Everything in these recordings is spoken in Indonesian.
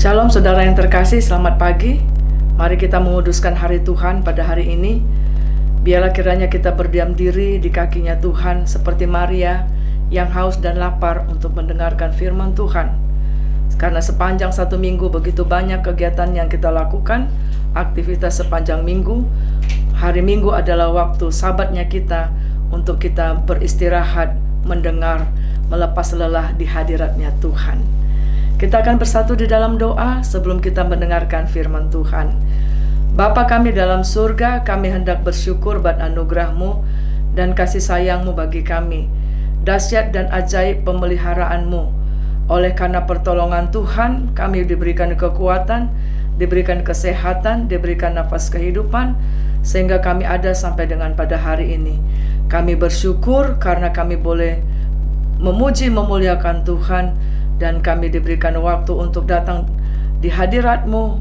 Shalom saudara yang terkasih, selamat pagi. Mari kita menguduskan hari Tuhan pada hari ini. Biarlah kiranya kita berdiam diri di kakinya Tuhan seperti Maria yang haus dan lapar untuk mendengarkan firman Tuhan. Karena sepanjang satu minggu begitu banyak kegiatan yang kita lakukan, aktivitas sepanjang minggu. Hari Minggu adalah waktu sabatnya kita untuk kita beristirahat, mendengar, melepas lelah di hadiratnya Tuhan. Kita akan bersatu di dalam doa sebelum kita mendengarkan firman Tuhan. Bapa kami dalam surga, kami hendak bersyukur buat anugerah-Mu dan kasih sayang-Mu bagi kami. Dahsyat dan ajaib pemeliharaanmu. Oleh karena pertolongan Tuhan, kami diberikan kekuatan, diberikan kesehatan, diberikan nafas kehidupan, sehingga kami ada sampai dengan pada hari ini. Kami bersyukur karena kami boleh memuji memuliakan Tuhan, dan kami diberikan waktu untuk datang di hadirat-Mu,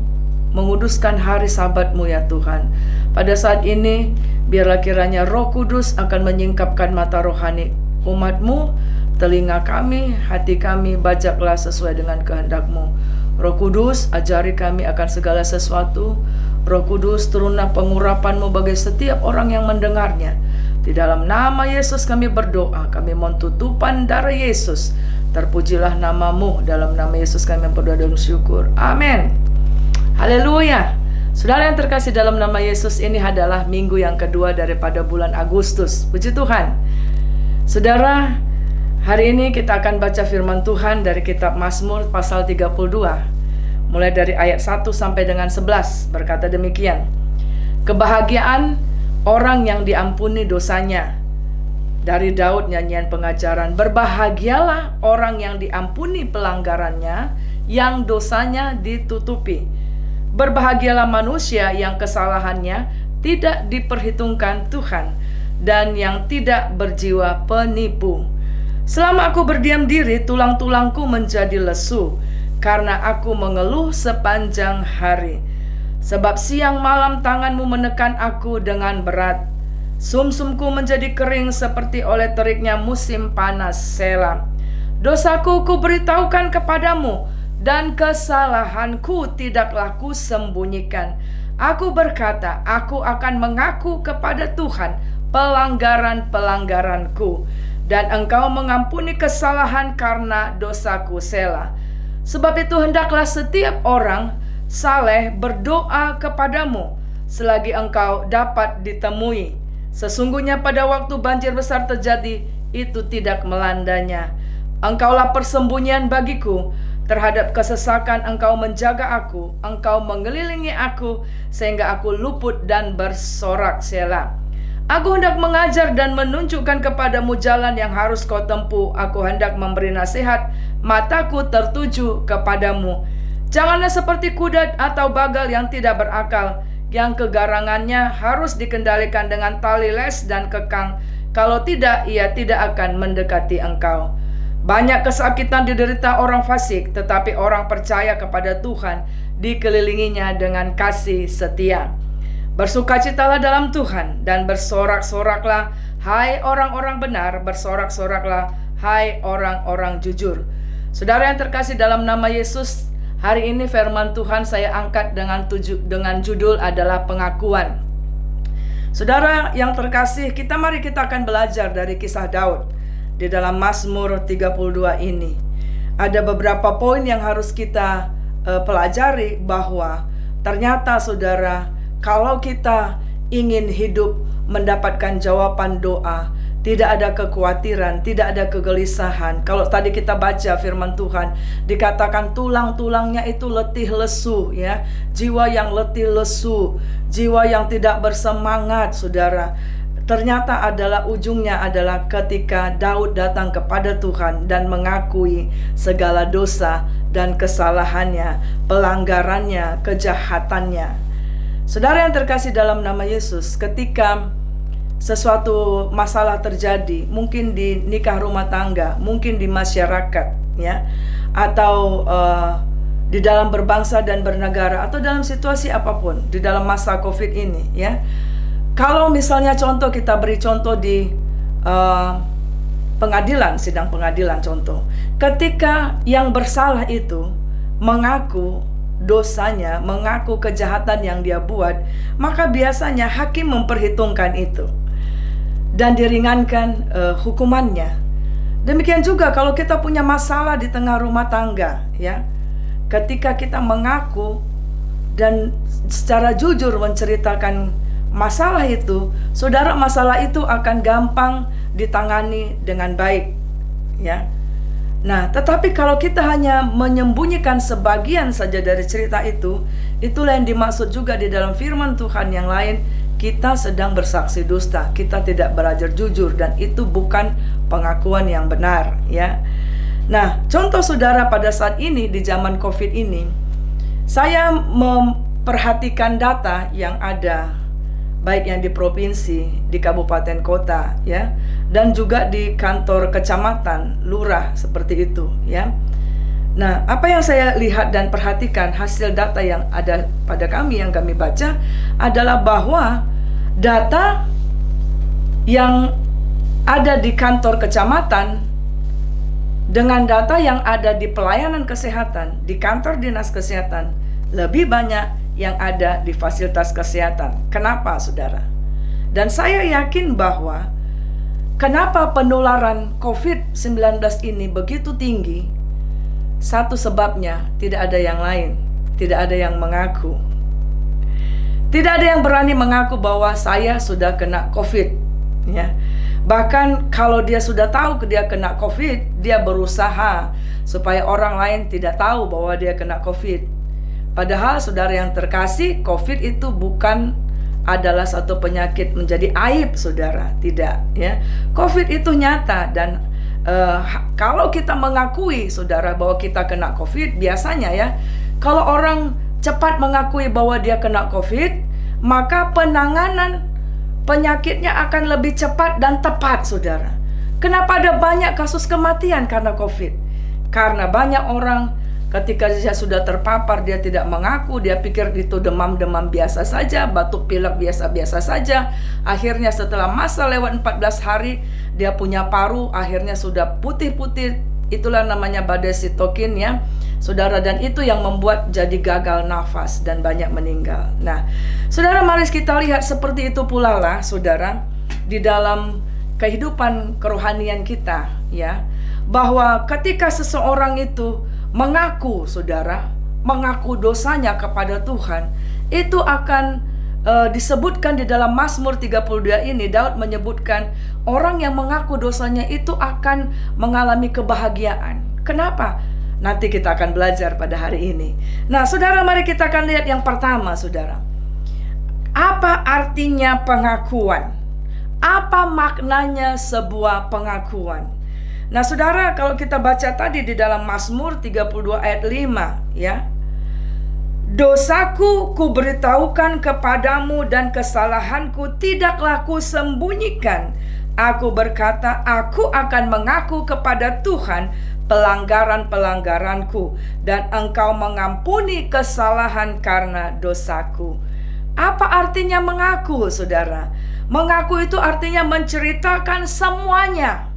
menguduskan hari sabat-Mu ya Tuhan. Pada saat ini, biarlah kiranya Roh Kudus akan menyingkapkan mata rohani umat-Mu, telinga kami, hati kami, bajaklah sesuai dengan kehendak-Mu. Roh Kudus, ajari kami akan segala sesuatu. Roh Kudus, turunlah pengurapan-Mu bagi setiap orang yang mendengarnya. Di dalam nama Yesus kami berdoa, kami mohon tutupan darah Yesus. Terpujilah nama-Mu, dalam nama Yesus kami berdoa dan bersyukur. Amin. Haleluya. Saudara yang terkasih dalam nama Yesus, ini adalah minggu yang kedua daripada bulan Agustus. Puji Tuhan. Saudara, hari ini kita akan baca firman Tuhan dari kitab Mazmur pasal 32. Mulai dari ayat 1 sampai dengan 11, berkata demikian. Kebahagiaan orang yang diampuni dosanya. Dari Daud, nyanyian pengajaran. Berbahagialah orang yang diampuni pelanggarannya, yang dosanya ditutupi. Berbahagialah manusia yang kesalahannya tidak diperhitungkan Tuhan, dan yang tidak berjiwa penipu. Selama aku berdiam diri, tulang-tulangku menjadi lesu, karena aku mengeluh sepanjang hari. Sebab siang malam tangan-Mu menekan aku dengan berat. Sumsumku menjadi kering seperti oleh teriknya musim panas. Selah. Dosaku ku beritahukan kepadamu, dan kesalahanku tidaklah ku sembunyikan. Aku berkata, aku akan mengaku kepada Tuhan pelanggaran-pelanggaranku, dan Engkau mengampuni kesalahan karena dosaku. Selah. Sebab itu hendaklah setiap orang saleh berdoa kepadamu selagi Engkau dapat ditemui. Sesungguhnya pada waktu banjir besar terjadi, itu tidak melandanya. Engkaulah persembunyian bagiku. Terhadap kesesakan Engkau menjaga aku. Engkau mengelilingi aku sehingga aku luput dan bersorak. Selah. Aku hendak mengajar dan menunjukkan kepadamu jalan yang harus kau tempuh. Aku hendak memberi nasihat, mataku tertuju kepadamu. Janganlah seperti kuda atau bagal yang tidak berakal, yang kegarangannya harus dikendalikan dengan tali les dan kekang. Kalau tidak, ia tidak akan mendekati engkau. Banyak kesakitan diderita orang fasik, tetapi orang percaya kepada Tuhan dikelilinginya dengan kasih setia. Bersukacitalah dalam Tuhan dan bersorak-soraklah, hai orang-orang benar, bersorak-soraklah, hai orang-orang jujur. Saudara yang terkasih dalam nama Yesus, hari ini firman Tuhan saya angkat dengan judul adalah pengakuan. Saudara yang terkasih, mari kita akan belajar dari kisah Daud di dalam Mazmur 32 ini. Ada beberapa poin yang harus kita pelajari, bahwa ternyata saudara, kalau kita ingin hidup mendapatkan jawaban doa, tidak ada kekhawatiran, tidak ada kegelisahan. Kalau tadi kita baca firman Tuhan, dikatakan tulang-tulangnya itu letih lesu, ya. Jiwa yang letih lesu, jiwa yang tidak bersemangat, saudara. Ternyata adalah ujungnya adalah ketika Daud datang kepada Tuhan dan mengakui segala dosa dan kesalahannya, pelanggarannya, kejahatannya. Saudara yang terkasih dalam nama Yesus, ketika sesuatu masalah terjadi, mungkin di nikah rumah tangga, mungkin di masyarakat, ya, atau di dalam berbangsa dan bernegara, atau dalam situasi apapun di dalam masa COVID ini, ya. Kalau misalnya contoh, kita beri contoh di pengadilan, sidang pengadilan contoh. Ketika yang bersalah itu mengaku dosanya, mengaku kejahatan yang dia buat, maka biasanya hakim memperhitungkan itu dan diringankan hukumannya. Demikian juga kalau kita punya masalah di tengah rumah tangga, ya. Ketika kita mengaku dan secara jujur menceritakan masalah itu, saudara, masalah itu akan gampang ditangani dengan baik, ya. Nah, tetapi kalau kita hanya menyembunyikan sebagian saja dari cerita itu, itulah yang dimaksud juga di dalam firman Tuhan yang lain, kita sedang bersaksi dusta, kita tidak belajar jujur, dan itu bukan pengakuan yang benar, ya. Nah, contoh saudara, pada saat ini di zaman COVID ini, saya memperhatikan data yang ada, baik yang di provinsi, di kabupaten kota, ya, dan juga di kantor kecamatan, lurah, seperti itu, ya. Nah, apa yang saya lihat dan perhatikan hasil data yang ada pada kami, yang kami baca, adalah bahwa data yang ada di kantor kecamatan dengan data yang ada di pelayanan kesehatan, di kantor dinas kesehatan, lebih banyak yang ada di fasilitas kesehatan. Kenapa, saudara? Dan saya yakin bahwa kenapa penularan COVID-19 ini begitu tinggi, satu sebabnya tidak ada yang lain, tidak ada yang mengaku. Tidak ada yang berani mengaku bahwa saya sudah kena COVID, ya. Bahkan kalau dia sudah tahu dia kena COVID, dia berusaha supaya orang lain tidak tahu bahwa dia kena COVID. Padahal saudara yang terkasih, COVID itu bukan adalah satu penyakit menjadi aib, saudara. Tidak, ya. COVID itu nyata, dan kalau kita mengakui, saudara, bahwa kita kena COVID, biasanya, ya, kalau orang cepat mengakui bahwa dia kena COVID, maka penanganan penyakitnya akan lebih cepat dan tepat, saudara. Kenapa ada banyak kasus kematian karena COVID? Karena banyak orang ketika dia sudah terpapar, dia tidak mengaku, dia pikir itu demam-demam biasa saja, batuk pilek biasa-biasa saja. Akhirnya setelah masa lewat 14 hari, dia punya paru, akhirnya sudah putih-putih. Itulah namanya badai sitokin, ya, saudara, dan itu yang membuat jadi gagal nafas dan banyak meninggal. Nah, saudara, mari kita lihat seperti itu pula lah, saudara, di dalam kehidupan kerohanian kita, ya, bahwa ketika seseorang itu mengaku, saudara, mengaku dosanya kepada Tuhan, itu akan disebutkan di dalam Mazmur 32 ini. Daud menyebutkan orang yang mengaku dosanya itu akan mengalami kebahagiaan. Kenapa? Nanti kita akan belajar pada hari ini. Nah, saudara, mari kita akan lihat yang pertama, saudara. Apa artinya pengakuan? Apa maknanya sebuah pengakuan? Nah, saudara, kalau kita baca tadi di dalam Mazmur 32 ayat 5, ya. Dosaku kuberitahukan kepadamu dan kesalahanku tidaklah kusembunyikan. Aku berkata, aku akan mengaku kepada Tuhan pelanggaran-pelanggaranku, dan Engkau mengampuni kesalahan karena dosaku. Apa artinya mengaku, saudara? Mengaku itu artinya menceritakan semuanya.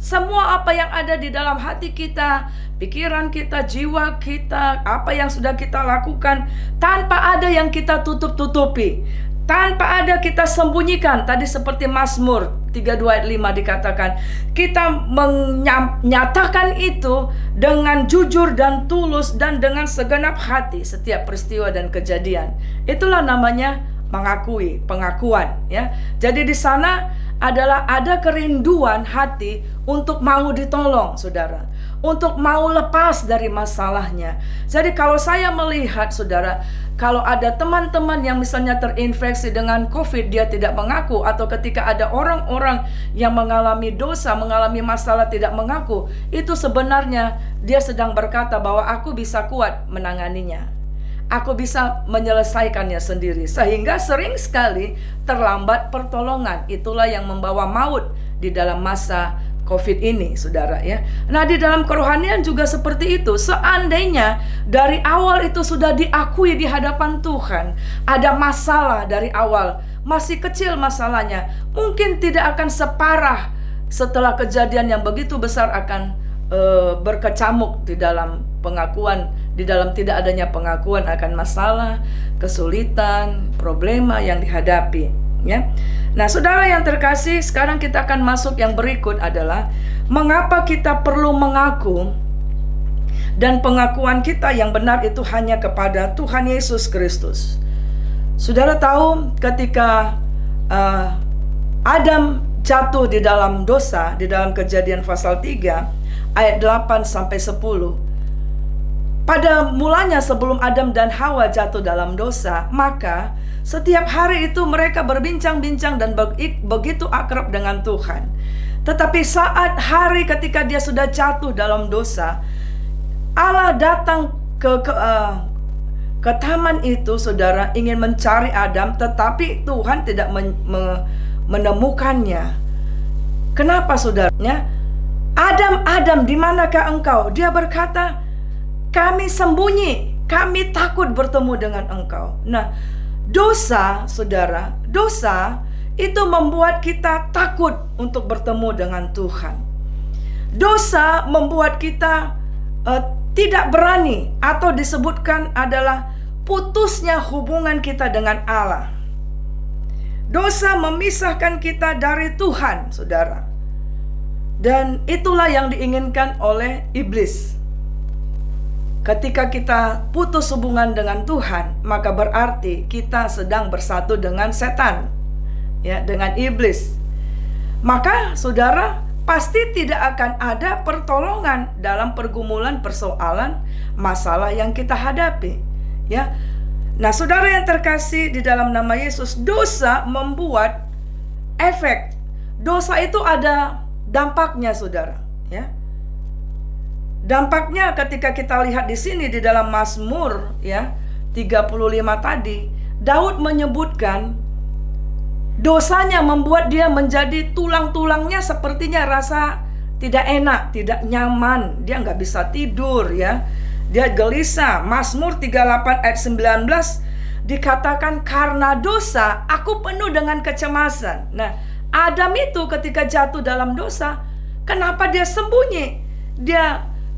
Semua apa yang ada di dalam hati kita, pikiran kita, jiwa kita, apa yang sudah kita lakukan, tanpa ada yang kita tutup-tutupi, tanpa ada kita sembunyikan. Tadi seperti Mazmur 32 ayat 5 dikatakan, kita menyatakan itu dengan jujur dan tulus dan dengan segenap hati setiap peristiwa dan kejadian. Itulah namanya mengakui, pengakuan, ya. Jadi di sana adalah ada kerinduan hati untuk mau ditolong, saudara, untuk mau lepas dari masalahnya. Jadi kalau saya melihat, saudara, kalau ada teman-teman yang misalnya terinfeksi dengan COVID, dia tidak mengaku, atau ketika ada orang-orang yang mengalami dosa, mengalami masalah tidak mengaku, itu sebenarnya dia sedang berkata bahwa aku bisa kuat menanganinya, aku bisa menyelesaikannya sendiri, sehingga sering sekali terlambat pertolongan. Itulah yang membawa maut di dalam masa COVID ini, saudara, ya. Nah, di dalam kerohanian juga seperti itu. Seandainya dari awal itu sudah diakui di hadapan Tuhan, ada masalah dari awal, masih kecil masalahnya, mungkin tidak akan separah setelah kejadian yang begitu besar akan berkecamuk di dalam pengakuan di dalam tidak adanya pengakuan akan masalah, kesulitan, problema yang dihadapi, ya. Nah, saudara yang terkasih, sekarang kita akan masuk yang berikut adalah mengapa kita perlu mengaku, dan pengakuan kita yang benar itu hanya kepada Tuhan Yesus Kristus. Saudara tahu ketika Adam jatuh di dalam dosa, di dalam Kejadian pasal 3 ayat 8 sampai 10. Pada mulanya sebelum Adam dan Hawa jatuh dalam dosa, maka setiap hari itu mereka berbincang-bincang dan begitu akrab dengan Tuhan. Tetapi saat hari ketika dia sudah jatuh dalam dosa, Allah datang ke taman itu, saudara, ingin mencari Adam, tetapi Tuhan tidak menemukannya. Kenapa, saudaranya? Adam, Adam, di manakah engkau? Dia berkata, kami sembunyi, kami takut bertemu dengan engkau. Nah, dosa, saudara, dosa itu membuat kita takut untuk bertemu dengan Tuhan. Dosa membuat kita tidak berani, atau disebutkan adalah putusnya hubungan kita dengan Allah. Dosa memisahkan kita dari Tuhan, saudara. Dan itulah yang diinginkan oleh iblis. Ketika kita putus hubungan dengan Tuhan, maka berarti kita sedang bersatu dengan setan, ya, dengan iblis. Maka, saudara, pasti tidak akan ada pertolongan dalam pergumulan, persoalan, masalah yang kita hadapi, ya. Nah, saudara yang terkasih di dalam nama Yesus, dosa membuat efek. Dosa itu ada dampaknya, saudara, ya. Dampaknya ketika kita lihat di sini di dalam Mazmur, ya, 35 tadi, Daud menyebutkan dosanya membuat dia menjadi tulang-tulangnya sepertinya rasa tidak enak, tidak nyaman. Dia nggak bisa tidur, ya. Dia gelisah. Mazmur 38 ayat 19 dikatakan, karena dosa aku penuh dengan kecemasan. Nah, Adam itu ketika jatuh dalam dosa, kenapa dia sembunyi?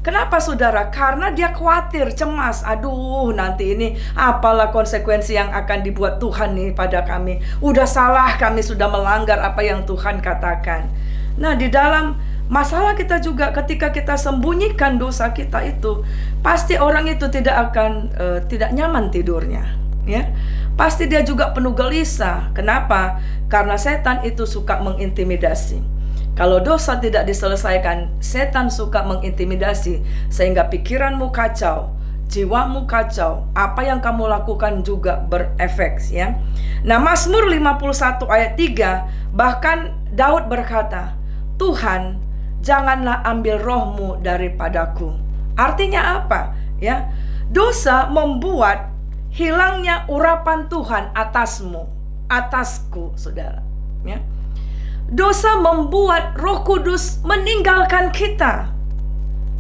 Kenapa, saudara? Karena dia khawatir, cemas. Aduh, nanti ini apalah konsekuensi yang akan dibuat Tuhan nih pada kami. Udah salah, kami sudah melanggar apa yang Tuhan katakan. Nah, di dalam masalah kita juga, ketika kita sembunyikan dosa kita itu, pasti orang itu tidak akan tidak nyaman tidurnya, ya. Pasti dia juga penuh gelisah. Kenapa? Karena setan itu suka mengintimidasi. Kalau dosa tidak diselesaikan, setan suka mengintimidasi sehingga pikiranmu kacau, jiwamu kacau, apa yang kamu lakukan juga berefek, ya. Nah, Mazmur 51 ayat 3, bahkan Daud berkata, Tuhan, janganlah ambil rohmu daripadaku. Artinya apa? Ya, dosa membuat hilangnya urapan Tuhan atasmu, atasku, saudara, ya. Dosa membuat Roh Kudus meninggalkan kita.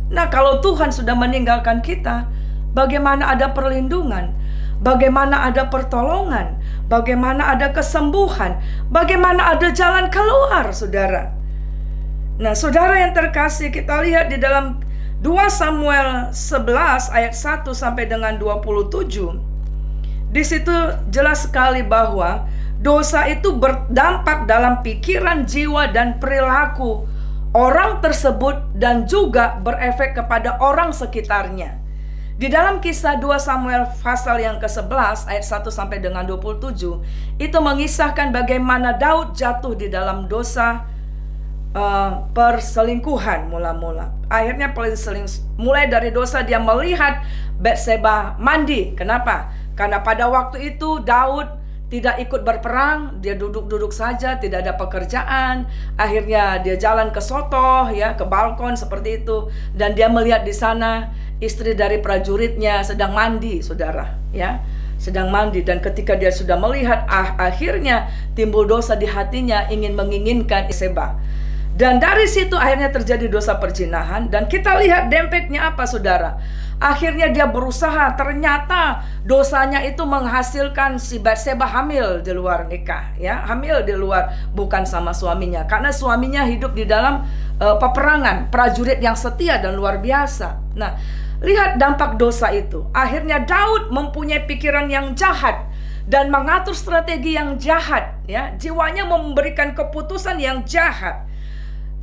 Nah, kalau Tuhan sudah meninggalkan kita, bagaimana ada perlindungan? Bagaimana ada pertolongan? Bagaimana ada kesembuhan? Bagaimana ada jalan keluar, saudara? Nah, saudara yang terkasih, kita lihat di dalam 2 Samuel 11 ayat 1 sampai dengan 27. Di situ jelas sekali bahwa dosa itu berdampak dalam pikiran, jiwa, dan perilaku orang tersebut dan juga berefek kepada orang sekitarnya. Di dalam kisah 2 Samuel pasal yang ke-11 ayat 1 sampai dengan 27, itu mengisahkan bagaimana Daud jatuh di dalam dosa perselingkuhan mula-mula. Akhirnya mulai dari dosa dia melihat Batseba mandi. Kenapa? Karena pada waktu itu Daud tidak ikut berperang, dia duduk-duduk saja, tidak ada pekerjaan. Akhirnya dia jalan ke sotoh, ya, ke balkon seperti itu, dan dia melihat di sana istri dari prajuritnya sedang mandi, saudara, ya, sedang mandi. Dan ketika dia sudah melihat, akhirnya timbul dosa di hatinya, ingin menginginkan Batseba. Dan dari situ akhirnya terjadi dosa perzinahan. Dan kita lihat dampaknya apa, saudara? Akhirnya dia berusaha, ternyata dosanya itu menghasilkan si Batseba hamil di luar nikah, ya, hamil di luar, bukan sama suaminya, karena suaminya hidup di dalam peperangan, prajurit yang setia dan luar biasa. Nah, Lihat dampak dosa itu. Akhirnya Daud mempunyai pikiran yang jahat dan mengatur strategi yang jahat, ya. Jiwanya memberikan keputusan yang jahat.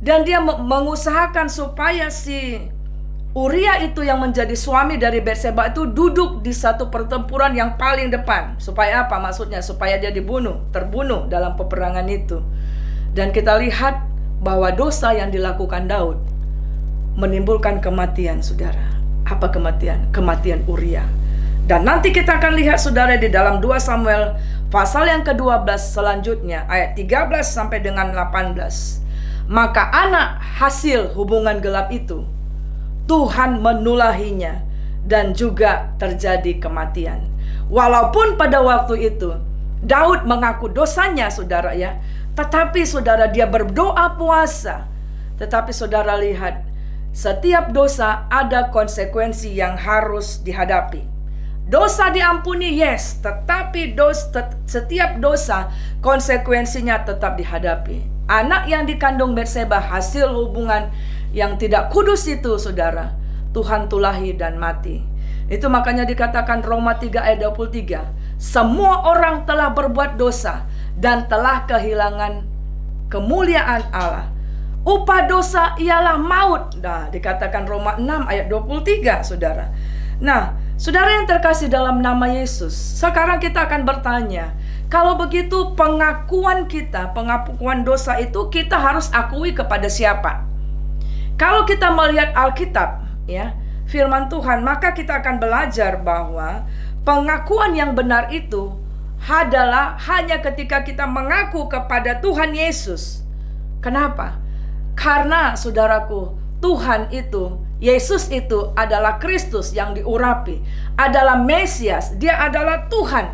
Dan dia mengusahakan supaya si Uria itu yang menjadi suami dari Batseba itu duduk di satu pertempuran yang paling depan. Supaya apa maksudnya? Supaya dia terbunuh dalam peperangan itu. Dan kita lihat bahwa dosa yang dilakukan Daud menimbulkan kematian, saudara. Apa kematian? Kematian Uria. Dan nanti kita akan lihat, saudara, di dalam 2 Samuel pasal yang ke-12 selanjutnya, ayat 13 sampai dengan 18. Maka anak hasil hubungan gelap itu Tuhan menulahinya, dan juga terjadi kematian. Walaupun pada waktu itu Daud mengaku dosanya, saudara, ya, tetapi saudara, dia berdoa puasa. Tetapi saudara lihat, setiap dosa ada konsekuensi yang harus dihadapi. Dosa diampuni, yes, tetapi setiap dosa konsekuensinya tetap dihadapi. Anak yang dikandung Batseba hasil hubungan yang tidak kudus itu, saudara, Tuhan tulahi dan mati. Itu makanya dikatakan Roma 3 ayat 23, semua orang telah berbuat dosa dan telah kehilangan kemuliaan Allah. Upah dosa ialah maut. Nah, dikatakan Roma 6 ayat 23, saudara. Nah, saudara yang terkasih dalam nama Yesus, sekarang kita akan bertanya, kalau begitu pengakuan dosa itu kita harus akui kepada siapa? Kalau kita melihat Alkitab, ya, firman Tuhan, maka kita akan belajar bahwa pengakuan yang benar itu adalah hanya ketika kita mengaku kepada Tuhan Yesus. Kenapa? Karena, saudaraku, Tuhan itu, Yesus itu adalah Kristus yang diurapi, adalah Mesias, dia adalah Tuhan.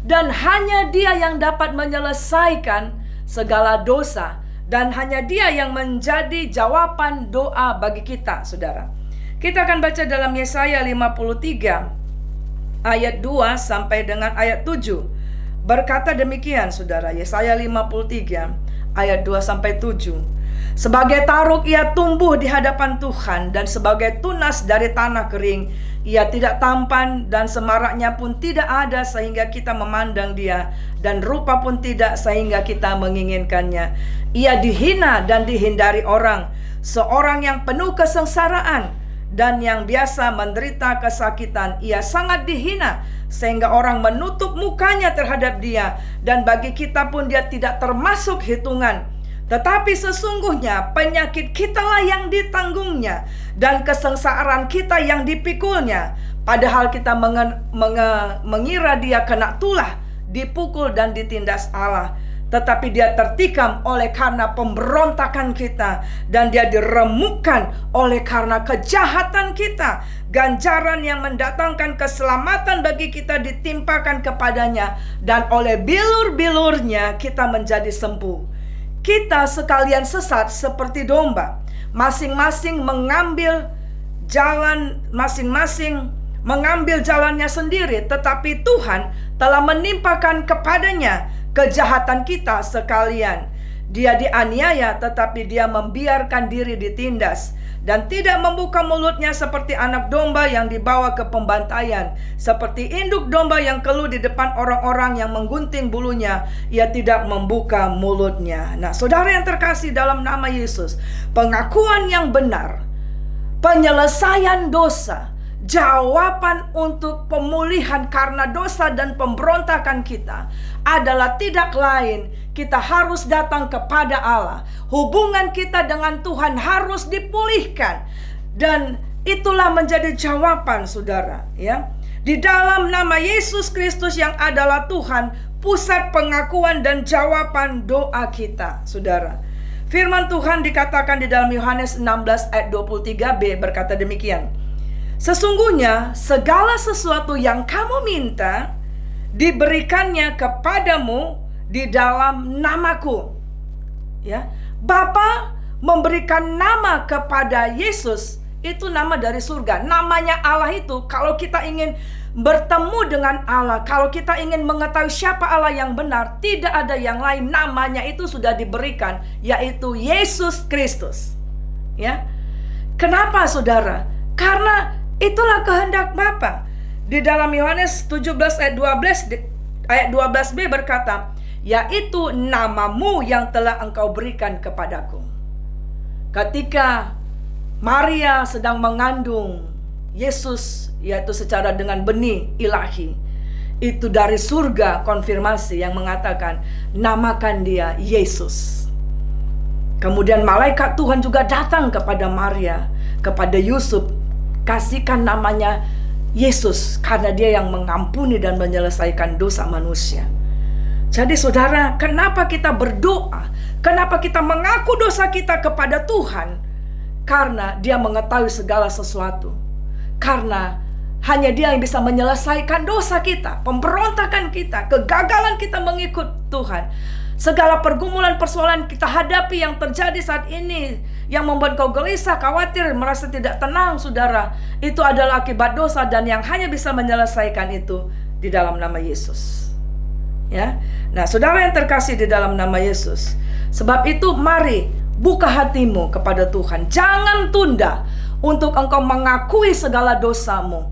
Dan hanya dia yang dapat menyelesaikan segala dosa. Dan hanya dia yang menjadi jawaban doa bagi kita, saudara. Kita akan baca dalam Yesaya 53 ayat 2 sampai dengan ayat 7. Berkata demikian, saudara, Yesaya 53 ayat 2 sampai 7. Sebagai taruk ia tumbuh di hadapan Tuhan, dan sebagai tunas dari tanah kering. Ia tidak tampan dan semaraknya pun tidak ada sehingga kita memandang dia, dan rupa pun tidak sehingga kita menginginkannya. Ia dihina dan dihindari orang, seorang yang penuh kesengsaraan dan yang biasa menderita kesakitan. Ia sangat dihina sehingga orang menutup mukanya terhadap dia, dan bagi kita pun dia tidak termasuk hitungan. Tetapi sesungguhnya penyakit kitalah yang ditanggungnya, dan kesengsaraan kita yang dipikulnya. Padahal kita mengira dia kena tulah, dipukul dan ditindas Allah. Tetapi dia tertikam oleh karena pemberontakan kita, dan dia diremukkan oleh karena kejahatan kita. Ganjaran yang mendatangkan keselamatan bagi kita ditimpakan kepadanya, dan oleh bilur-bilurnya kita menjadi sembuh. Kita sekalian sesat seperti domba, masing-masing mengambil jalannya sendiri, tetapi Tuhan telah menimpakan kepadanya kejahatan kita sekalian. Dia dianiaya, tetapi dia membiarkan diri ditindas, dan tidak membuka mulutnya seperti anak domba yang dibawa ke pembantaian, seperti induk domba yang keluh di depan orang-orang yang menggunting bulunya. Ia tidak membuka mulutnya. Nah, saudara yang terkasih dalam nama Yesus, pengakuan yang benar, penyelesaian dosa, jawaban untuk pemulihan karena dosa dan pemberontakan kita adalah tidak lain, kita harus datang kepada Allah. Hubungan kita dengan Tuhan harus dipulihkan, dan itulah menjadi jawaban, saudara, ya. Di dalam nama Yesus Kristus yang adalah Tuhan, pusat pengakuan dan jawaban doa kita, saudara. Firman Tuhan dikatakan di dalam Yohanes 16 ayat 23b berkata demikian. Sesungguhnya segala sesuatu yang kamu minta diberikannya kepadamu di dalam namaku. Ya, Bapa memberikan nama kepada Yesus, itu nama dari surga. Namanya Allah itu, kalau kita ingin bertemu dengan Allah, kalau kita ingin mengetahui siapa Allah yang benar, tidak ada yang lain. Namanya itu sudah diberikan, yaitu Yesus Kristus. Ya, kenapa, saudara? Karena Itulah kehendak Bapa. Di dalam Yohanes 17 ayat 12b berkata, yaitu namamu yang telah engkau berikan kepadaku. Ketika Maria sedang mengandung Yesus, yaitu secara dengan benih ilahi, itu dari surga konfirmasi yang mengatakan, namakan dia Yesus. Kemudian malaikat Tuhan juga datang kepada Maria, kepada Yusuf, kasihkan namanya Yesus, karena dia yang mengampuni dan menyelesaikan dosa manusia. Jadi saudara, kenapa kita berdoa? Kenapa kita mengaku dosa kita kepada Tuhan? Karena dia mengetahui segala sesuatu. Karena hanya dia yang bisa menyelesaikan dosa kita, pemberontakan kita, kegagalan kita mengikut Tuhan. Segala pergumulan persoalan kita hadapi yang terjadi saat ini, yang membuat kau gelisah, khawatir, merasa tidak tenang, saudara, itu adalah akibat dosa, dan yang hanya bisa menyelesaikan itu di dalam nama Yesus. Ya, nah saudara yang terkasih di dalam nama Yesus, sebab itu mari buka hatimu kepada Tuhan. Jangan tunda untuk engkau mengakui segala dosamu.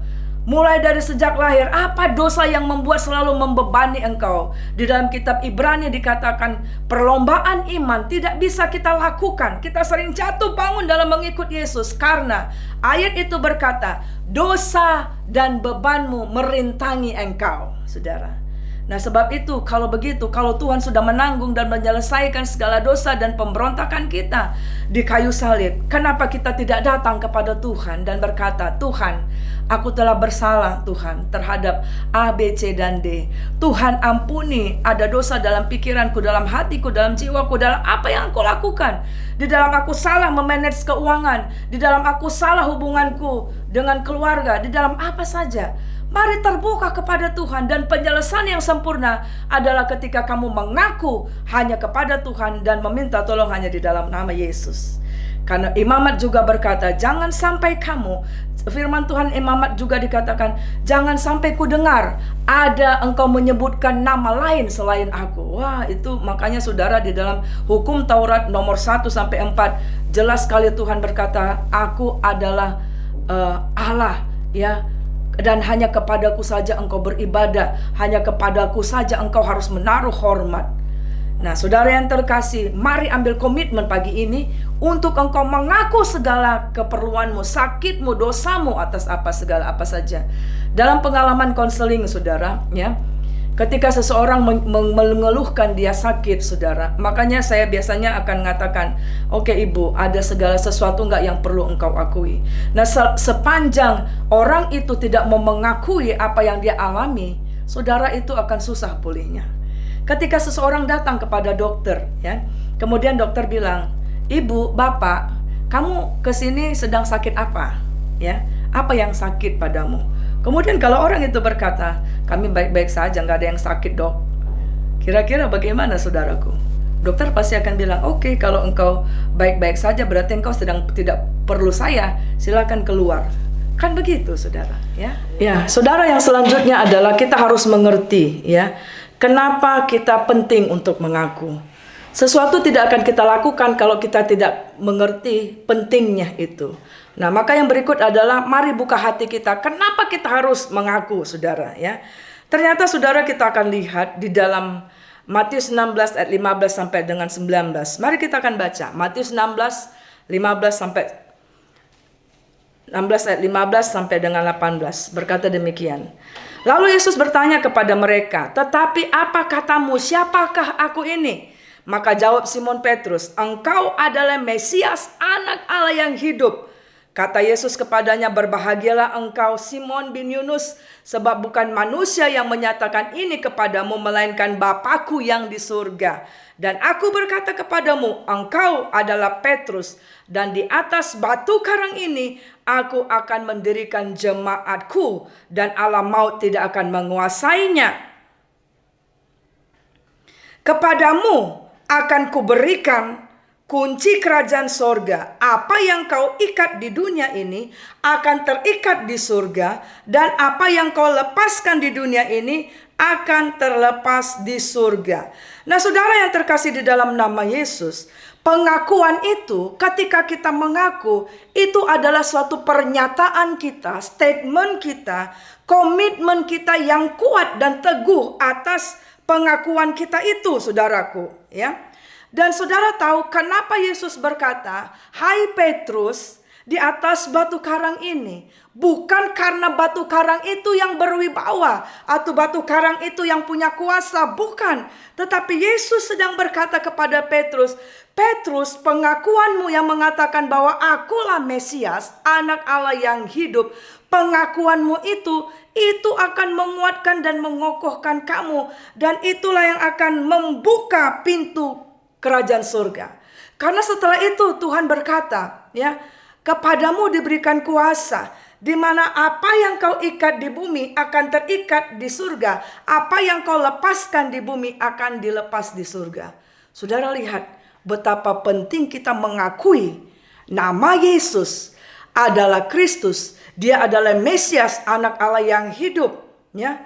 Mulai dari sejak lahir, apa dosa yang membuat selalu membebani engkau? Di dalam kitab Ibrani dikatakan, perlombaan iman tidak bisa kita lakukan. Kita sering jatuh bangun dalam mengikut Yesus, karena ayat itu berkata, dosa dan bebanmu merintangi engkau, saudara. Nah sebab itu, kalau begitu, kalau Tuhan sudah menanggung dan menyelesaikan segala dosa dan pemberontakan kita di kayu salib, kenapa kita tidak datang kepada Tuhan dan berkata, Tuhan, aku telah bersalah Tuhan terhadap A, B, C, dan D. Tuhan ampuni, ada dosa dalam pikiranku, dalam hatiku, dalam jiwaku, dalam apa yang aku lakukan. Di dalam aku salah memanage keuangan, di dalam aku salah hubunganku dengan keluarga, di dalam apa saja. Mari terbuka kepada Tuhan, dan penyelesaian yang sempurna adalah ketika kamu mengaku hanya kepada Tuhan dan meminta tolong hanya di dalam nama Yesus. Karena Imamat juga berkata, jangan sampai kamu, firman Tuhan Imamat juga dikatakan, jangan sampai ku dengar ada engkau menyebutkan nama lain selain aku. Wah, itu makanya saudara, di dalam hukum Taurat nomor 1-4 jelas sekali Tuhan berkata, aku adalah Allah, ya. Dan hanya kepadaku saja engkau beribadah, hanya kepadaku saja engkau harus menaruh hormat. Nah saudara yang terkasih, mari ambil komitmen pagi ini untuk engkau mengaku segala keperluanmu, sakitmu, dosamu atas segala apa saja. Dalam pengalaman konseling saudara, ya, ketika seseorang mengeluhkan dia sakit, saudara, makanya saya biasanya akan mengatakan, oke ibu, ada segala sesuatu nggak yang perlu engkau akui? Nah sepanjang orang itu tidak mau mengakui apa yang dia alami, saudara, itu akan susah pulihnya. Ketika seseorang datang kepada dokter, ya, kemudian dokter bilang, ibu, bapak, kamu kesini sedang sakit apa? Ya, apa yang sakit padamu? Kemudian kalau orang itu berkata, kami baik-baik saja, nggak ada yang sakit dok. Kira-kira bagaimana saudaraku? Dokter pasti akan bilang, oke, kalau engkau baik-baik saja berarti engkau sedang tidak perlu saya, silakan keluar. Kan begitu saudara, ya? Ya, saudara, yang selanjutnya adalah kita harus mengerti, ya, kenapa kita penting untuk mengaku. Sesuatu tidak akan kita lakukan kalau kita tidak mengerti pentingnya itu. Nah, maka yang berikut adalah mari buka hati kita. Kenapa kita harus mengaku, saudara, ya? Ternyata saudara, kita akan lihat di dalam Matius 16 ayat 15 sampai dengan 19. Mari kita akan baca Matius 16 ayat 15 sampai dengan 18. Berkata demikian. Lalu Yesus bertanya kepada mereka, tetapi apa katamu, siapakah aku ini? Maka jawab Simon Petrus, engkau adalah Mesias, anak Allah yang hidup. Kata Yesus kepadanya, berbahagialah engkau Simon bin Yunus, sebab bukan manusia yang menyatakan ini kepadamu, melainkan Bapakku yang di surga. Dan aku berkata kepadamu, engkau adalah Petrus, dan di atas batu karang ini aku akan mendirikan jemaatku, dan alam maut tidak akan menguasainya. Kepadamu akan kuberikan kunci kerajaan sorga. Apa yang kau ikat di dunia ini akan terikat di surga, dan apa yang kau lepaskan di dunia ini akan terlepas di surga. Nah saudara yang terkasih di dalam nama Yesus, Pengakuan itu, ketika kita mengaku, itu adalah suatu pernyataan kita, statement kita, komitmen kita yang kuat dan teguh atas pengakuan kita itu, saudaraku, ya. Dan saudara tahu kenapa Yesus berkata, "Hai Petrus, di atas batu karang ini." Bukan karena batu karang itu yang berwibawa atau batu karang itu yang punya kuasa, bukan. Tetapi Yesus sedang berkata kepada Petrus, "Petrus, pengakuanmu yang mengatakan bahwa akulah Mesias, anak Allah yang hidup, pengakuanmu itu akan menguatkan dan mengokohkan kamu, dan itulah yang akan membuka pintu kerajaan surga." Karena setelah itu Tuhan berkata, ya, "Kepadamu diberikan kuasa, di mana apa yang kau ikat di bumi akan terikat di surga, apa yang kau lepaskan di bumi akan dilepas di surga." Saudara lihat betapa penting kita mengakui nama Yesus adalah Kristus. Dia adalah Mesias, anak Allah yang hidup, ya.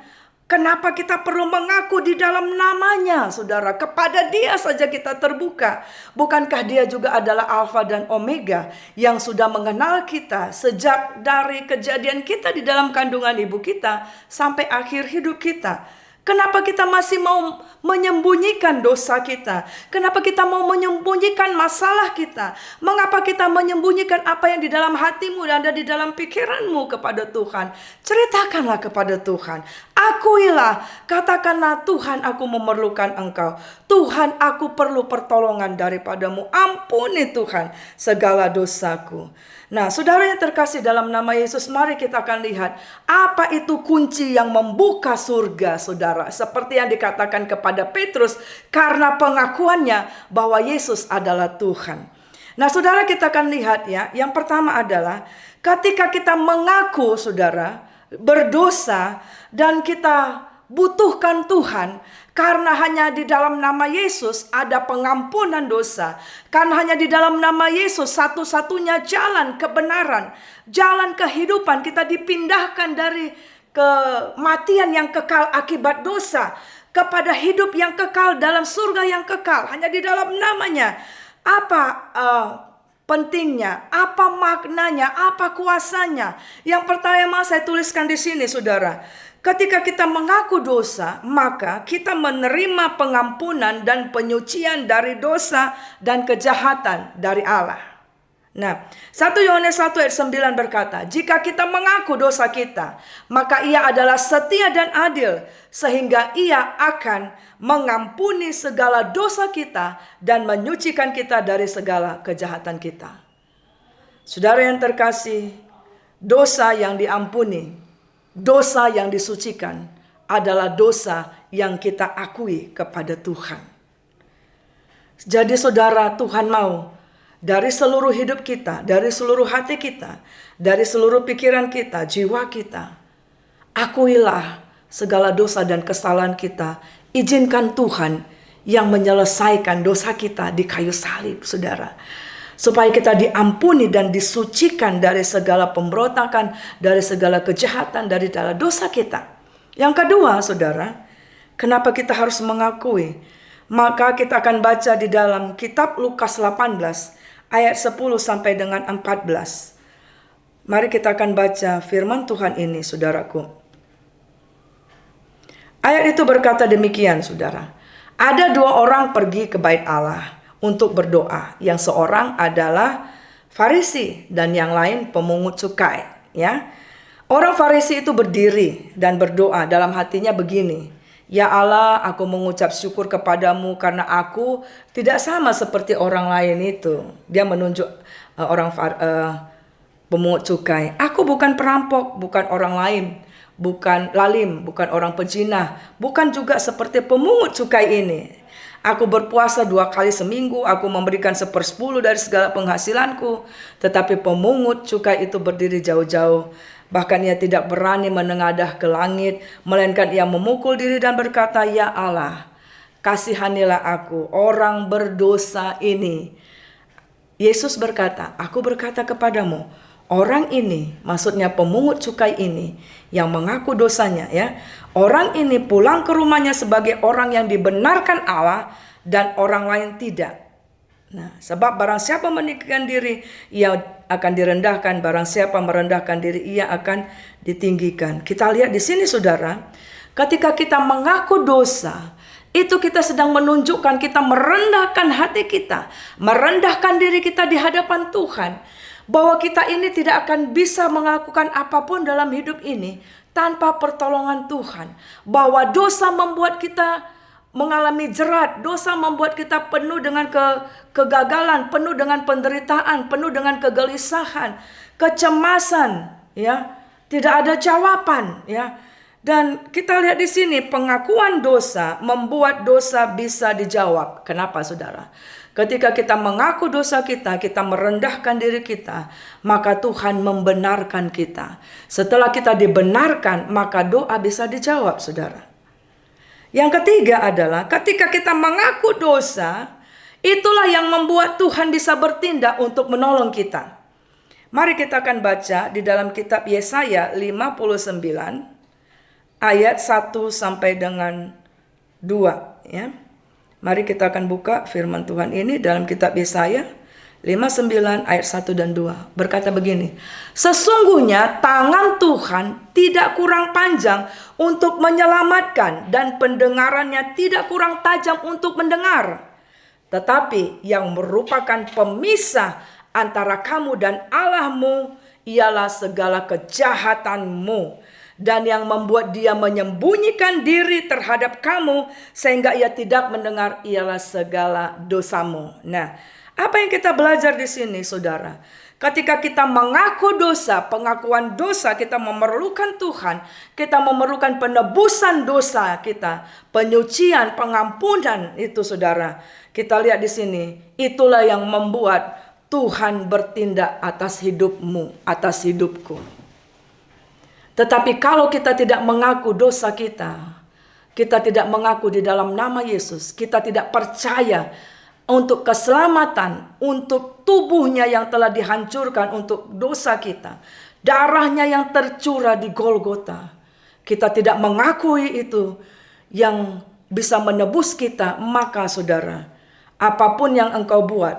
Kenapa kita perlu mengaku di dalam namanya, saudara? Kepada dia saja kita terbuka. Bukankah dia juga adalah Alfa dan Omega yang sudah mengenal kita sejak dari kejadian kita di dalam kandungan ibu kita sampai akhir hidup kita? Kenapa kita masih mau menyembunyikan dosa kita? Kenapa kita mau menyembunyikan masalah kita? Mengapa kita menyembunyikan apa yang di dalam hatimu dan ada di dalam pikiranmu kepada Tuhan? Ceritakanlah kepada Tuhan. Akuilah, katakanlah, "Tuhan, aku memerlukan Engkau. Tuhan, aku perlu pertolongan daripadamu. Ampuni Tuhan segala dosaku." Nah, saudara yang terkasih dalam nama Yesus, mari kita akan lihat apa itu kunci yang membuka surga, saudara. Seperti yang dikatakan kepada Petrus, karena pengakuannya bahwa Yesus adalah Tuhan. Nah, saudara, kita akan lihat, ya. Yang pertama adalah ketika kita mengaku, saudara, berdosa dan kita butuhkan Tuhan, karena hanya di dalam nama Yesus ada pengampunan dosa. Karena hanya di dalam nama Yesus satu-satunya jalan kebenaran, jalan kehidupan. Kita dipindahkan dari kematian yang kekal akibat dosa kepada hidup yang kekal dalam surga yang kekal. Hanya di dalam namanya. Apa pentingnya? Apa maknanya? Apa kuasanya? Yang pertama saya tuliskan di sini, saudara. Ketika kita mengaku dosa, maka kita menerima pengampunan dan penyucian dari dosa dan kejahatan dari Allah. Nah, 1 Yohanes 1 ayat 9 berkata, "Jika kita mengaku dosa kita, maka Ia adalah setia dan adil, sehingga Ia akan mengampuni segala dosa kita dan menyucikan kita dari segala kejahatan kita." Saudara yang terkasih, dosa yang diampuni, dosa yang disucikan adalah dosa yang kita akui kepada Tuhan. Jadi saudara, Tuhan mau dari seluruh hidup kita, dari seluruh hati kita, dari seluruh pikiran kita, jiwa kita, akuilah segala dosa dan kesalahan kita. Izinkan Tuhan yang menyelesaikan dosa kita di kayu salib, saudara. Supaya kita diampuni dan disucikan dari segala pemberontakan, dari segala kejahatan, dari segala dosa kita. Yang kedua, saudara, kenapa kita harus mengakui? Maka kita akan baca di dalam kitab Lukas 18 ayat 10 sampai dengan 14. Mari kita akan baca firman Tuhan ini, saudaraku. Ayat itu berkata demikian, saudara. Ada dua orang pergi ke bait Allah untuk berdoa. Yang seorang adalah Farisi dan yang lain pemungut cukai, ya. Orang Farisi itu berdiri dan berdoa dalam hatinya begini, "Ya Allah, aku mengucap syukur kepadamu karena aku tidak sama seperti orang lain itu." Dia menunjuk pemungut cukai. "Aku bukan perampok, bukan orang lain, bukan lalim, bukan orang pezina, bukan juga seperti pemungut cukai ini. Aku berpuasa 2 kali seminggu, aku memberikan 1/10 dari segala penghasilanku." Tetapi pemungut cukai itu berdiri jauh-jauh. Bahkan ia tidak berani menengadah ke langit, melainkan ia memukul diri dan berkata, "Ya Allah, kasihanilah aku, orang berdosa ini." Yesus berkata, "Aku berkata kepadamu, orang ini," maksudnya pemungut cukai ini, yang mengaku dosanya, ya. Orang ini pulang ke rumahnya sebagai orang yang dibenarkan Allah dan orang lain tidak. Nah, sebab barang siapa meninggikan diri, ia akan direndahkan. Barang siapa merendahkan diri, ia akan ditinggikan. Kita lihat di sini saudara, ketika kita mengaku dosa, itu kita sedang menunjukkan kita merendahkan hati kita, merendahkan diri kita di hadapan Tuhan, bahwa kita ini tidak akan bisa melakukan apapun dalam hidup ini tanpa pertolongan Tuhan. Bahwa dosa membuat kita mengalami jerat, dosa membuat kita penuh dengan kegagalan, penuh dengan penderitaan, penuh dengan kegelisahan, kecemasan, ya, tidak ada jawaban, ya. Dan kita lihat di sini pengakuan dosa membuat dosa bisa dijawab. Kenapa, saudara? Ketika kita mengaku dosa kita, kita merendahkan diri kita, maka Tuhan membenarkan kita. Setelah kita dibenarkan, maka doa bisa dijawab, saudara. Yang ketiga adalah ketika kita mengaku dosa, itulah yang membuat Tuhan bisa bertindak untuk menolong kita. Mari kita akan baca di dalam kitab Yesaya 59 ayat 1 sampai dengan 2, ya. Mari kita akan buka firman Tuhan ini dalam kitab Yesaya 59 ayat 1 dan 2. Berkata begini, sesungguhnya tangan Tuhan tidak kurang panjang untuk menyelamatkan, dan pendengarannya tidak kurang tajam untuk mendengar. Tetapi yang merupakan pemisah antara kamu dan Allahmu ialah segala kejahatanmu, dan yang membuat dia menyembunyikan diri terhadap kamu sehingga ia tidak mendengar ialah segala dosamu. Nah, apa yang kita belajar di sini, saudara? Ketika kita mengaku dosa, pengakuan dosa, kita memerlukan Tuhan, kita memerlukan penebusan dosa kita, penyucian, pengampunan itu, saudara. Kita lihat di sini, itulah yang membuat Tuhan bertindak atas hidupmu, atas hidupku. Tetapi kalau kita tidak mengaku dosa kita tidak mengaku di dalam nama Yesus, kita tidak percaya untuk keselamatan, untuk tubuhnya yang telah dihancurkan untuk dosa kita, darahnya yang tercurah di Golgota, kita tidak mengakui itu yang bisa menebus kita, maka saudara, apapun yang engkau buat,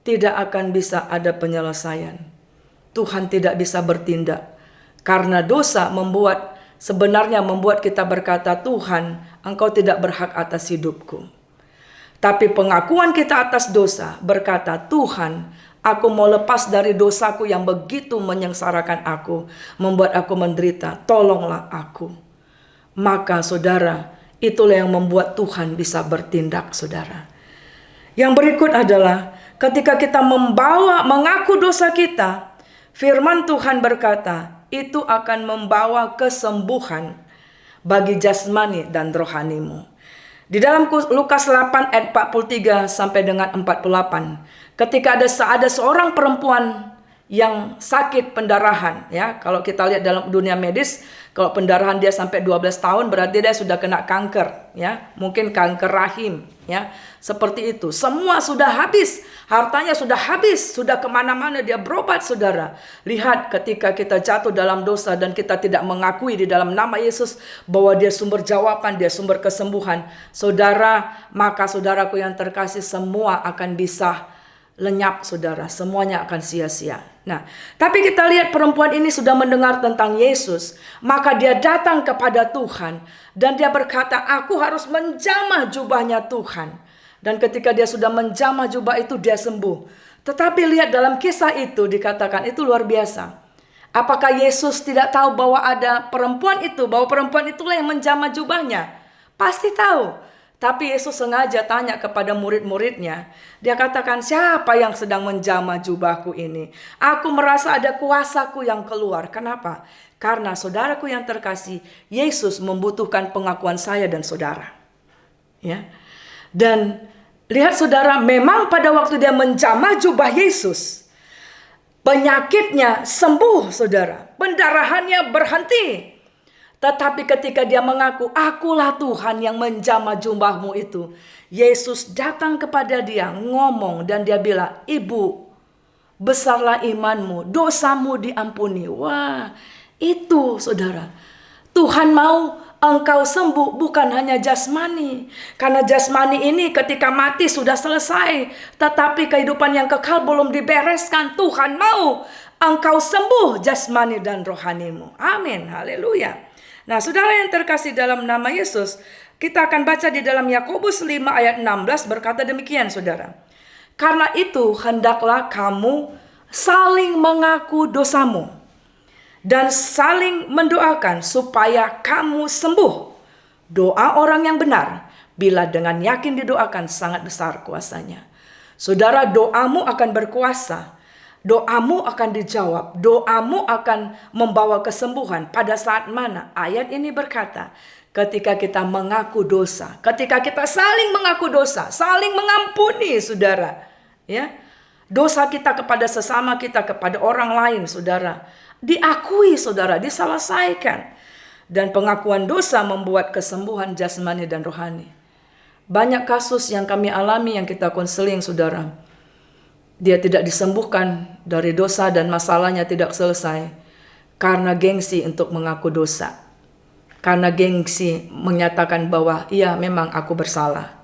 tidak akan bisa ada penyelesaian. Tuhan tidak bisa bertindak, karena dosa sebenarnya membuat kita berkata, Tuhan, engkau tidak berhak atas hidupku. Tapi pengakuan kita atas dosa berkata, Tuhan, aku mau lepas dari dosaku yang begitu menyengsarakan aku, membuat aku menderita, tolonglah aku. Maka saudara, itulah yang membuat Tuhan bisa bertindak, saudara. Yang berikut adalah ketika kita mengaku dosa kita, firman Tuhan berkata, itu akan membawa kesembuhan bagi jasmani dan rohanimu. Di dalam Lukas 8 ayat 43 sampai dengan 48, ketika ada seorang perempuan yang sakit pendarahan, ya. Kalau kita lihat dalam dunia medis, kalau pendarahan dia sampai 12 tahun berarti dia sudah kena kanker, ya. Mungkin kanker rahim, ya. Seperti itu. Semua sudah habis, hartanya sudah habis, sudah kemana-mana dia berobat, saudara. Lihat ketika kita jatuh dalam dosa dan kita tidak mengakui di dalam nama Yesus bahwa dia sumber jawaban, dia sumber kesembuhan, saudara, maka saudaraku yang terkasih, semua akan bisa lenyap, saudara. Semuanya akan sia-sia. Nah, tapi kita lihat perempuan ini sudah mendengar tentang Yesus, maka dia datang kepada Tuhan dan dia berkata, aku harus menjamah jubahnya Tuhan. Dan ketika dia sudah menjamah jubah itu, dia sembuh. Tetapi lihat dalam kisah itu dikatakan itu luar biasa. Apakah Yesus tidak tahu bahwa ada perempuan itu, bahwa perempuan itulah yang menjamah jubahnya? Pasti tahu. Tapi Yesus sengaja tanya kepada murid-muridnya. Dia katakan, siapa yang sedang menjamah jubahku ini? Aku merasa ada kuasaku yang keluar. Kenapa? Karena saudaraku yang terkasih, Yesus membutuhkan pengakuan saya dan saudara. Ya. Dan lihat saudara, memang pada waktu dia menjamah jubah Yesus, penyakitnya sembuh, saudara. Pendarahannya berhenti. Tetapi ketika dia mengaku, akulah Tuhan yang menjamah jubahmu itu, Yesus datang kepada dia, ngomong, dan dia bilang, ibu, besarlah imanmu, dosamu diampuni. Wah, itu saudara, Tuhan mau engkau sembuh bukan hanya jasmani. Karena jasmani ini ketika mati sudah selesai. Tetapi kehidupan yang kekal belum dibereskan. Tuhan mau engkau sembuh jasmani dan rohanimu. Amin. Haleluya. Nah, saudara yang terkasih dalam nama Yesus, kita akan baca di dalam Yakobus 5 ayat 16 berkata demikian, saudara. Karena itu hendaklah kamu saling mengaku dosamu dan saling mendoakan supaya kamu sembuh. Doa orang yang benar bila dengan yakin didoakan sangat besar kuasanya. Saudara, doamu akan berkuasa. Doamu akan dijawab. Doamu akan membawa kesembuhan. Pada saat mana? Ayat ini berkata, ketika kita mengaku dosa, ketika kita saling mengaku dosa, saling mengampuni, saudara, ya, dosa kita kepada sesama kita, kepada orang lain, saudara, diakui, saudara, diselesaikan. Dan pengakuan dosa membuat kesembuhan jasmani dan rohani. Banyak kasus yang kami alami yang kita konseling, saudara. Dia tidak disembuhkan dari dosa dan masalahnya tidak selesai karena gengsi untuk mengaku dosa. Karena gengsi menyatakan bahwa iya memang aku bersalah.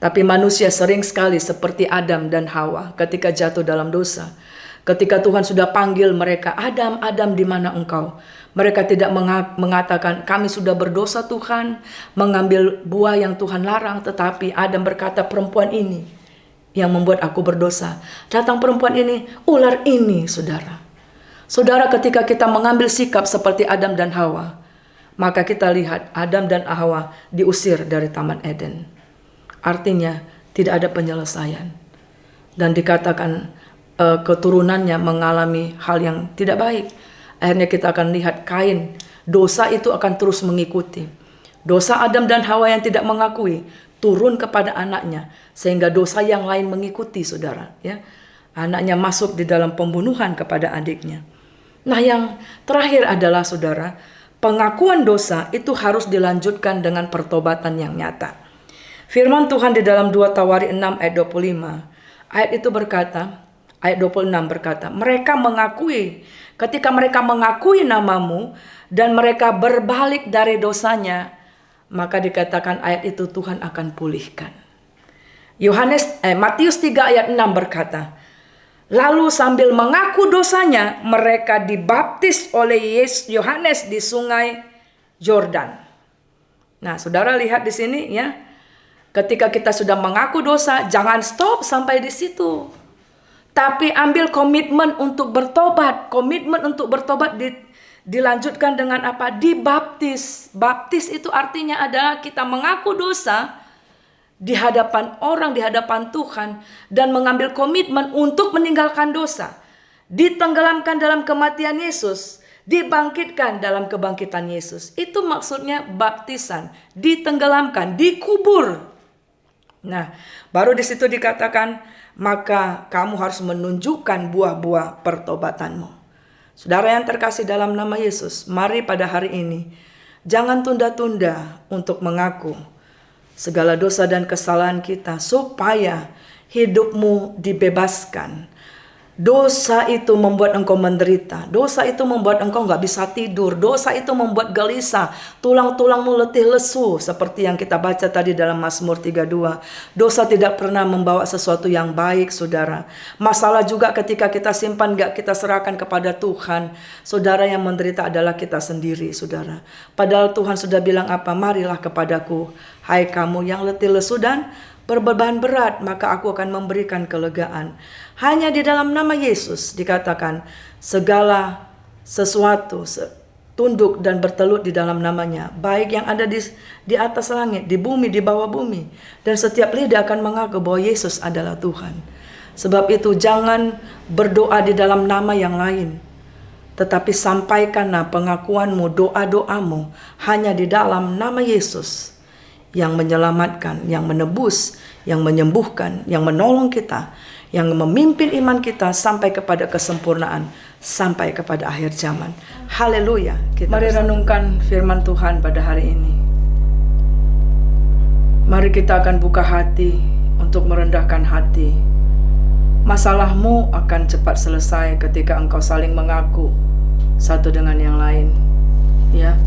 Tapi manusia sering sekali seperti Adam dan Hawa ketika jatuh dalam dosa. Ketika Tuhan sudah panggil mereka, Adam, Adam, di mana engkau? Mereka tidak mengatakan, kami sudah berdosa Tuhan, mengambil buah yang Tuhan larang. Tetapi Adam berkata, perempuan ini yang membuat aku berdosa. Datang perempuan ini, ular ini, saudara. Saudara, ketika kita mengambil sikap seperti Adam dan Hawa, maka kita lihat Adam dan Hawa diusir dari Taman Eden. Artinya tidak ada penyelesaian. Dan dikatakan keturunannya mengalami hal yang tidak baik. Akhirnya kita akan lihat Kain. Dosa itu akan terus mengikuti. Dosa Adam dan Hawa yang tidak mengakui turun kepada anaknya. Sehingga dosa yang lain mengikuti, saudara. Ya, anaknya masuk di dalam pembunuhan kepada adiknya. Nah, yang terakhir adalah, saudara, pengakuan dosa itu harus dilanjutkan dengan pertobatan yang nyata. Firman Tuhan di dalam 2 Tawarik 6 ayat 25. Ayat itu berkata, ayat 26 berkata, mereka mengakui, ketika mereka mengakui namamu dan mereka berbalik dari dosanya, maka dikatakan ayat itu Tuhan akan pulihkan. Matius 3 ayat 6 berkata, lalu sambil mengaku dosanya, mereka dibaptis oleh Yohanes di sungai Yordan. Nah, saudara lihat di sini ya, ketika kita sudah mengaku dosa, jangan stop sampai di situ. Tapi ambil komitmen untuk bertobat. Komitmen untuk bertobat dilanjutkan dengan apa? Dibaptis. Baptis itu artinya adalah kita mengaku dosa di hadapan orang, di hadapan Tuhan, dan mengambil komitmen untuk meninggalkan dosa. Ditenggelamkan dalam kematian Yesus, dibangkitkan dalam kebangkitan Yesus. Itu maksudnya baptisan, ditenggelamkan, dikubur. Nah, baru di situ dikatakan, maka kamu harus menunjukkan buah-buah pertobatanmu. Saudara yang terkasih dalam nama Yesus, mari pada hari ini jangan tunda-tunda untuk mengaku segala dosa dan kesalahan kita supaya hidupmu dibebaskan. Dosa itu membuat engkau menderita. Dosa itu membuat engkau gak bisa tidur. Dosa itu membuat gelisah. Tulang-tulangmu letih lesu. Seperti yang kita baca tadi dalam Mazmur 32. Dosa tidak pernah membawa sesuatu yang baik, saudara. Masalah juga ketika kita simpan gak kita serahkan kepada Tuhan. Saudara, yang menderita adalah kita sendiri, saudara. Padahal Tuhan sudah bilang apa? Marilah kepadaku, hai kamu yang letih lesu dan berbeban berat, maka aku akan memberikan kelegaan. Hanya di dalam nama Yesus dikatakan segala sesuatu tunduk dan bertelut di dalam namanya, baik yang ada di atas langit, di bumi, di bawah bumi. Dan setiap lidah akan mengaku bahwa Yesus adalah Tuhan. Sebab itu jangan berdoa di dalam nama yang lain, tetapi sampaikanlah pengakuanmu, doa-doamu hanya di dalam nama Yesus, yang menyelamatkan, yang menebus, yang menyembuhkan, yang menolong kita, yang memimpin iman kita sampai kepada kesempurnaan, sampai kepada akhir zaman. Haleluya. Mari renungkan firman Tuhan pada hari ini. Mari kita akan buka hati untuk merendahkan hati. Masalahmu akan cepat selesai ketika engkau saling mengaku satu dengan yang lain. Ya.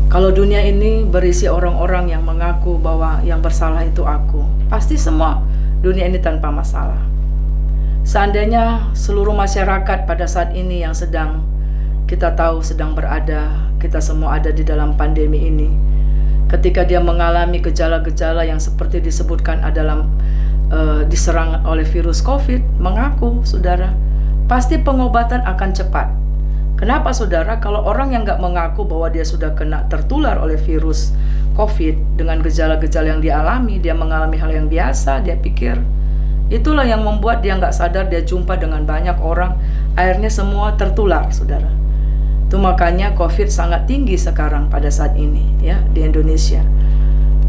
Kalau dunia ini berisi orang-orang yang mengaku bahwa yang bersalah itu aku, pasti semua dunia ini tanpa masalah. Seandainya seluruh masyarakat pada saat ini yang kita tahu sedang kita semua ada di dalam pandemi ini, ketika dia mengalami gejala-gejala yang seperti disebutkan adalah diserang oleh virus COVID, mengaku, saudara, pasti pengobatan akan cepat. Kenapa, saudara? Kalau orang yang nggak mengaku bahwa dia sudah tertular oleh virus COVID dengan gejala-gejala yang dialami, dia mengalami hal yang biasa, dia pikir itulah yang membuat dia nggak sadar, dia jumpa dengan banyak orang, akhirnya semua tertular, saudara. Itu makanya COVID sangat tinggi sekarang pada saat ini, ya, di Indonesia.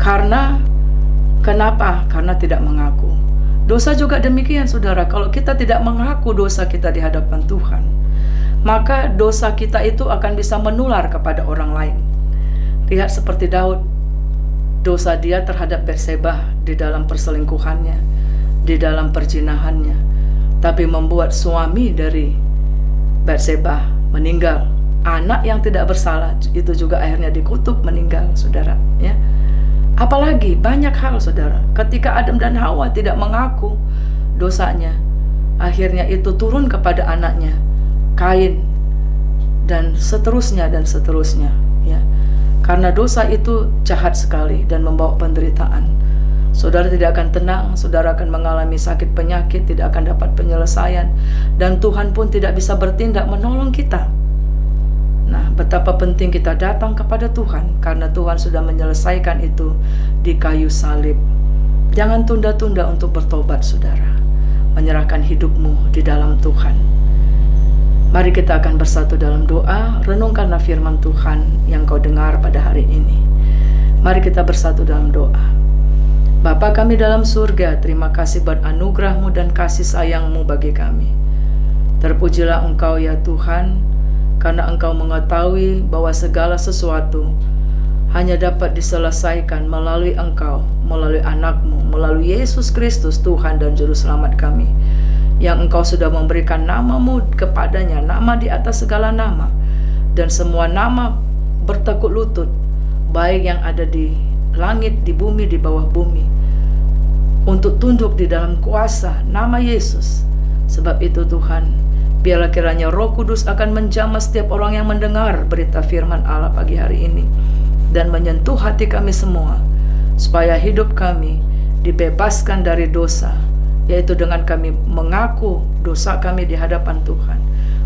Kenapa? Karena tidak mengaku. Dosa juga demikian, saudara. Kalau kita tidak mengaku dosa kita di hadapan Tuhan, maka dosa kita itu akan bisa menular kepada orang lain. Lihat seperti Daud, dosa dia terhadap Batseba di dalam perselingkuhannya, di dalam perzinahannya, tapi membuat suami dari Batseba meninggal. Anak yang tidak bersalah itu juga akhirnya dikutuk meninggal, saudara, ya. Apalagi banyak hal, saudara. Ketika Adam dan Hawa tidak mengaku dosanya, akhirnya itu turun kepada anaknya Kain, dan seterusnya, ya. Karena dosa itu jahat sekali dan membawa penderitaan. Saudara tidak akan tenang, saudara akan mengalami sakit penyakit, tidak akan dapat penyelesaian, dan Tuhan pun tidak bisa bertindak menolong kita. Nah, betapa penting kita datang kepada Tuhan, karena Tuhan sudah menyelesaikan itu di kayu salib. Jangan tunda-tunda untuk bertobat, saudara. Menyerahkan hidupmu di dalam Tuhan. Mari kita akan bersatu dalam doa, renungkanlah firman Tuhan yang kau dengar pada hari ini. Mari kita bersatu dalam doa. Bapa kami dalam surga, terima kasih buat anugerah-Mu dan kasih sayang-Mu bagi kami. Terpujilah Engkau ya Tuhan, karena Engkau mengetahui bahwa segala sesuatu hanya dapat diselesaikan melalui Engkau, melalui anak-Mu, melalui Yesus Kristus, Tuhan dan Juru Selamat kami, yang Engkau sudah memberikan nama-Mu kepadanya, nama di atas segala nama, dan semua nama bertekuk lutut, baik yang ada di langit, di bumi, di bawah bumi, untuk tunduk di dalam kuasa nama Yesus. Sebab itu Tuhan, biarlah kiranya Roh Kudus akan menjamah setiap orang yang mendengar berita firman Allah pagi hari ini, dan menyentuh hati kami semua, supaya hidup kami dibebaskan dari dosa, yaitu dengan kami mengaku dosa kami di hadapan Tuhan,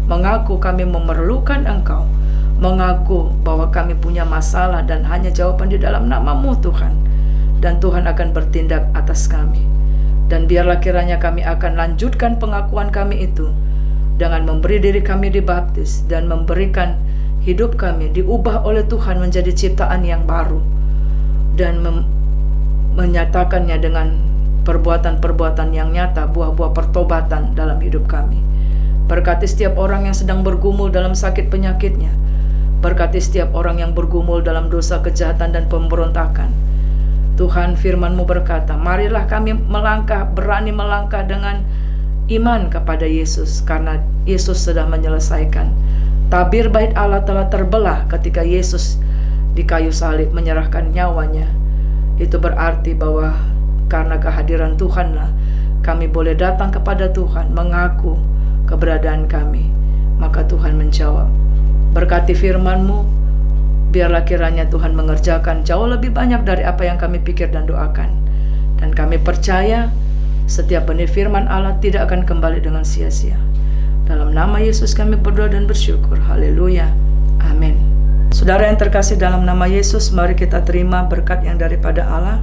mengaku kami memerlukan Engkau, mengaku bahwa kami punya masalah dan hanya jawaban di dalam nama-Mu Tuhan, dan Tuhan akan bertindak atas kami. Dan biarlah kiranya kami akan lanjutkan pengakuan kami itu dengan memberi diri kami dibaptis dan memberikan hidup kami diubah oleh Tuhan menjadi ciptaan yang baru, dan menyatakannya dengan perbuatan-perbuatan yang nyata, buah-buah pertobatan dalam hidup kami. Berkati setiap orang yang sedang bergumul dalam sakit penyakitnya. Berkati setiap orang yang bergumul dalam dosa, kejahatan, dan pemberontakan. Tuhan, firman-Mu berkata, marilah kami berani melangkah dengan iman kepada Yesus, karena Yesus sudah menyelesaikan. Tabir bait Allah telah terbelah ketika Yesus di kayu salib menyerahkan nyawanya. Itu berarti bahwa karena kehadiran Tuhanlah kami boleh datang kepada Tuhan, mengaku keberadaan kami. Maka Tuhan menjawab. Berkati firman-Mu, biarlah kiranya Tuhan mengerjakan jauh lebih banyak dari apa yang kami pikir dan doakan. Dan kami percaya setiap benih firman Allah tidak akan kembali dengan sia-sia. Dalam nama Yesus kami berdoa dan bersyukur. Haleluya. Amin. Saudara yang terkasih dalam nama Yesus, mari kita terima berkat yang daripada Allah.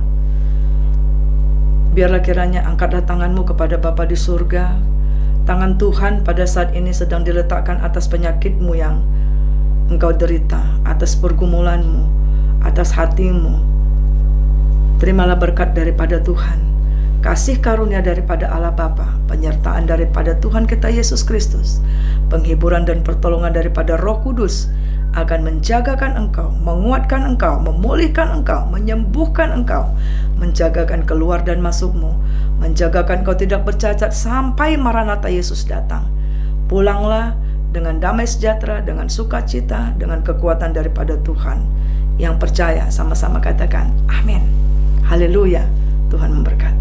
Biarlah kiranya angkatlah tanganmu kepada Bapa di surga. Tangan Tuhan pada saat ini sedang diletakkan atas penyakitmu yang engkau derita, atas pergumulanmu, atas hatimu. Terimalah berkat daripada Tuhan, kasih karunia daripada Allah Bapa, penyertaan daripada Tuhan kita Yesus Kristus, penghiburan dan pertolongan daripada Roh Kudus akan menjagakan engkau, menguatkan engkau, memulihkan engkau, menyembuhkan engkau, menjagakan keluar dan masukmu, menjagakan kau tidak bercacat sampai Maranatha Yesus datang. Pulanglah dengan damai sejahtera, dengan sukacita, dengan kekuatan daripada Tuhan yang percaya sama-sama katakan amin. Haleluya. Tuhan memberkati.